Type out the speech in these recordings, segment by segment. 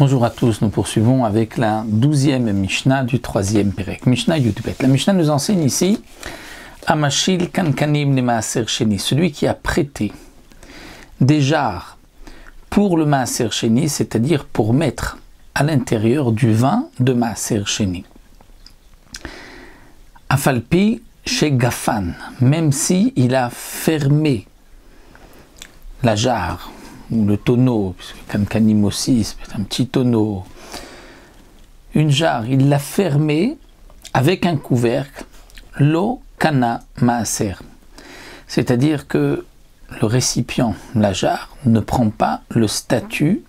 Bonjour à tous, nous poursuivons avec la 12e Mishnah du 3e Perek. Mishnah Yudbet. La Mishnah nous enseigne ici Amashil Kankanim le Maaser Sheni, celui qui a prêté des jarres pour le Maaser Sheni, c'est-à-dire pour mettre à l'intérieur du vin de Maaser Sheni. Afalpi chez Gafan, même si il a fermé la jarre ou le tonneau, puisque Kankanim aussi, c'est un petit tonneau, une jarre, il l'a fermée avec un couvercle, lo kana maaser, c'est-à-dire que le récipient, la jarre, ne prend pas le statut,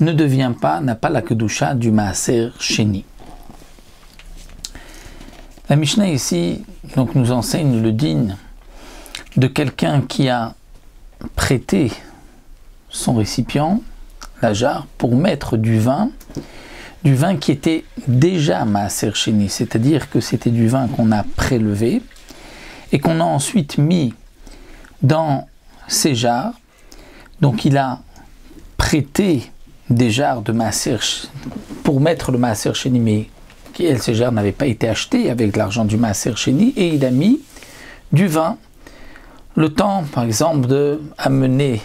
ne devient pas, n'a pas la kedusha du maaser sheni. La Mishnah ici donc, nous enseigne le din de quelqu'un qui a prêté son récipient, la jarre, pour mettre du vin qui était déjà maaser sheni, c'est-à-dire que c'était du vin qu'on a prélevé et qu'on a ensuite mis dans ces jarres. Donc il a prêté des jarres de maaser pour mettre le maaser sheni, mais ces jarres n'avaient pas été achetées avec l'argent du maaser sheni, et il a mis du vin, le temps par exemple de amener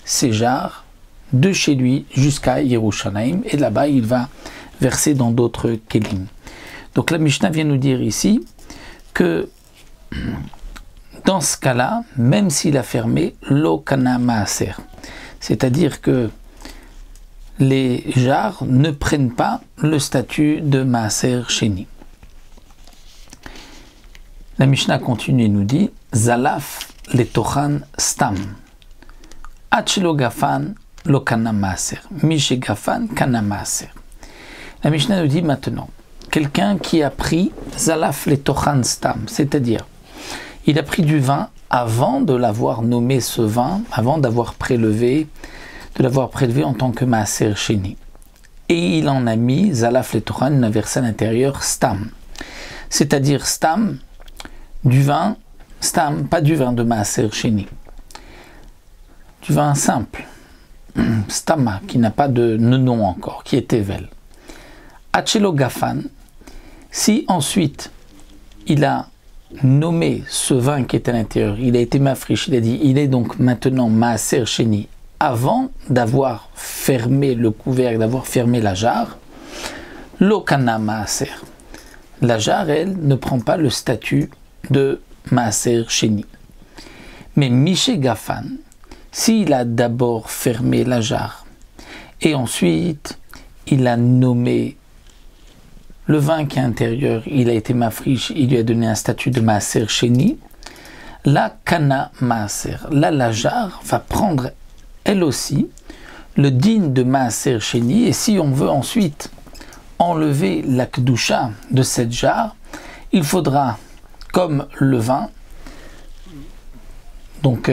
ces jarres de chez lui jusqu'à Yerushalayim, et là-bas il va verser dans d'autres kelim. Donc la Mishnah vient nous dire ici que dans ce cas-là, même s'il a fermé lo kana maaser, c'est-à-dire que les jarres ne prennent pas le statut de maaser sheni. La Mishnah continue et nous dit Zalaf le tochan stam Achelo gafan lo kana maaser, miche gafan kana maaser. La Mishnah nous dit maintenant, quelqu'un qui a pris zalaf le tochan stam, c'est-à-dire il a pris du vin avant de l'avoir nommé ce vin, avant d'avoir prélevé, en tant que maaser sheni, et il en a mis zalaf le tochan, il a versé à l'intérieur stam, c'est-à-dire stam, du vin stam, pas du vin de maaser sheni, du vin simple, stama, qui n'a pas de nom encore, qui est tevel. Achelo gafan, si ensuite il a nommé ce vin qui est à l'intérieur, il a été mafrish, il a dit, il est donc maintenant maaser sheni, avant d'avoir fermé le couvercle, d'avoir fermé la jarre, lo kana maaser. La jarre, elle, ne prend pas le statut de maaser sheni. Mais miche gafan, s'il a d'abord fermé la jarre et ensuite il a nommé le vin qui est intérieur, il a été mafrish, il lui a donné un statut de maaser sheni, la kana maaser, là la jarre va prendre elle aussi le din de maaser sheni, et si on veut ensuite enlever la kedusha de cette jarre, il faudra, comme le vin, donc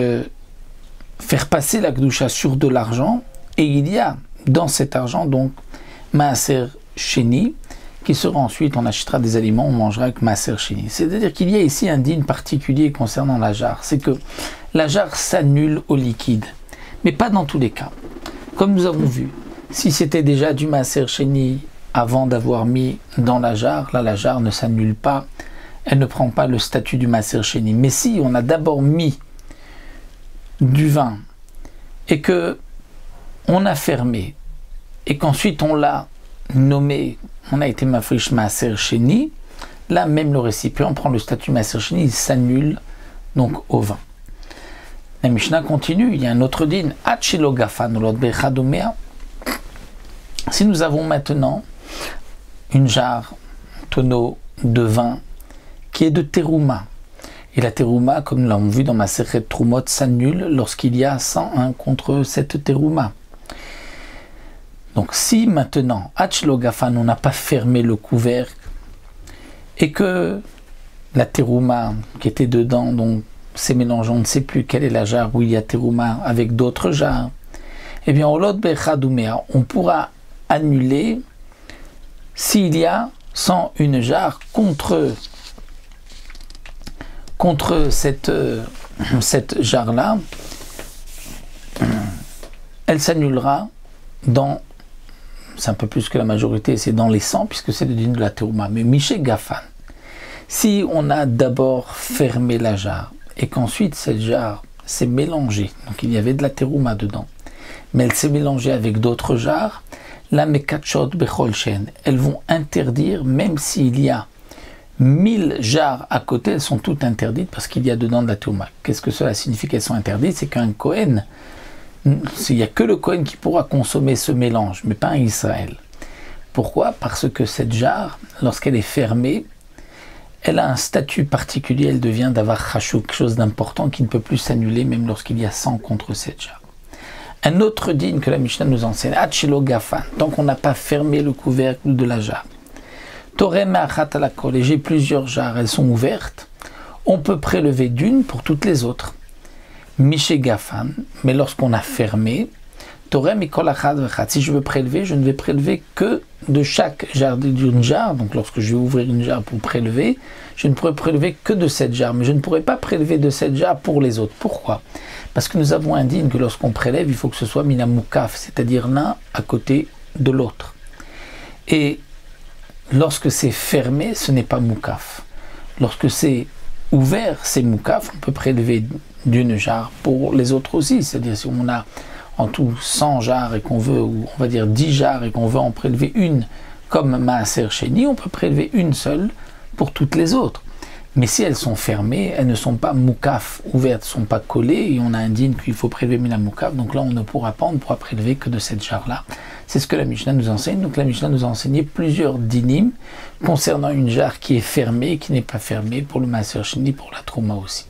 faire passer la kedusha sur de l'argent, et il y a dans cet argent donc maaser sheni, qui sera ensuite, on achètera des aliments, on mangera avec maaser sheni. C'est-à-dire qu'il y a ici un din particulier concernant la jarre, c'est que la jarre s'annule au liquide, mais pas dans tous les cas. Comme nous avons vu, si c'était déjà du maaser sheni avant d'avoir mis dans la jarre, là la jarre ne s'annule pas, elle ne prend pas le statut du maaser sheni. Mais si on a d'abord mis du vin et que on a fermé et qu'ensuite on l'a nommé, on a été mafrish maaser sheni, là même le récipient prend le statut maaser sheni, il s'annule donc au vin. La Mishnah continue, il y a un autre din, achelo gafan olot bechadumea. Si nous avons maintenant une jarre, un tonneau de vin qui est de terouma, et la terouma, comme nous l'avons vu dans Masechet Trumot, s'annule lorsqu'il y a 101 contre cette terouma. Donc si maintenant, achelo gafan, on n'a pas fermé le couvercle, et que la terouma qui était dedans, donc c'est mélangé, on ne sait plus quelle est la jarre où il y a terouma avec d'autres jarres, eh bien, olot bechadumea, on pourra annuler s'il y a 101 jarres contre cette jarre-là, elle s'annulera dans c'est un peu plus que la majorité, c'est dans les 100 puisque c'est le din de la terouma. Mais Miché Gafan, si on a d'abord fermé la jarre et qu'ensuite cette jarre s'est mélangée, donc il y avait de la terouma dedans, mais elle s'est mélangée avec d'autres jarres, la mekachot bechol shen, elles vont interdire, même s'il y a 1000 jarres à côté, elles sont toutes interdites parce qu'il y a dedans de la terouma. Qu'est-ce que cela signifie qu'elles sont interdites? C'est qu'un Kohen, il n'y a que le Kohen qui pourra consommer ce mélange, mais pas un Israël. Pourquoi? Parce que cette jarre, lorsqu'elle est fermée, elle a un statut particulier, elle devient d'avoir chachou, quelque chose d'important qui ne peut plus s'annuler même lorsqu'il y a 100 contre cette jarre. Un autre digne que la Mishnah nous enseigne, Hachelo Gafan, tant qu'on n'a pas fermé le couvercle de la jarre. Torem Achat Alakol, et j'ai plusieurs jarres, elles sont ouvertes, on peut prélever d'une pour toutes les autres. Miché Gafan, mais lorsqu'on a fermé, Torem Ikol Achat Vechat, si je veux prélever, je ne vais prélever que de chaque jarre d'une jarre, donc lorsque je vais ouvrir une jarre pour prélever, je ne pourrai prélever que de cette jarre, mais je ne pourrai pas prélever de cette jarre pour les autres. Pourquoi? Parce que nous avons indiqué que lorsqu'on prélève, il faut que ce soit minamoukaf, c'est-à-dire l'un à côté de l'autre. Et lorsque c'est fermé, ce n'est pas moukaf. Lorsque c'est ouvert, c'est moukaf, on peut prélever d'une jarre pour les autres aussi. C'est-à-dire si on a en tout 100 jarres et qu'on veut, ou on va dire 10 jarres et qu'on veut en prélever une comme Maaser Sheni, on peut prélever une seule pour toutes les autres. Mais si elles sont fermées, elles ne sont pas moukaf, ouvertes, ne sont pas collées, et on a indiqué qu'il faut prélever mina moukaf, donc là on ne pourra pas, on ne pourra prélever que de cette jarre-là. C'est ce que la Mishnah nous enseigne. Donc la Mishnah nous a enseigné plusieurs dinim concernant une jarre qui est fermée et qui n'est pas fermée pour le Maaser Sheni, pour la Trouma aussi.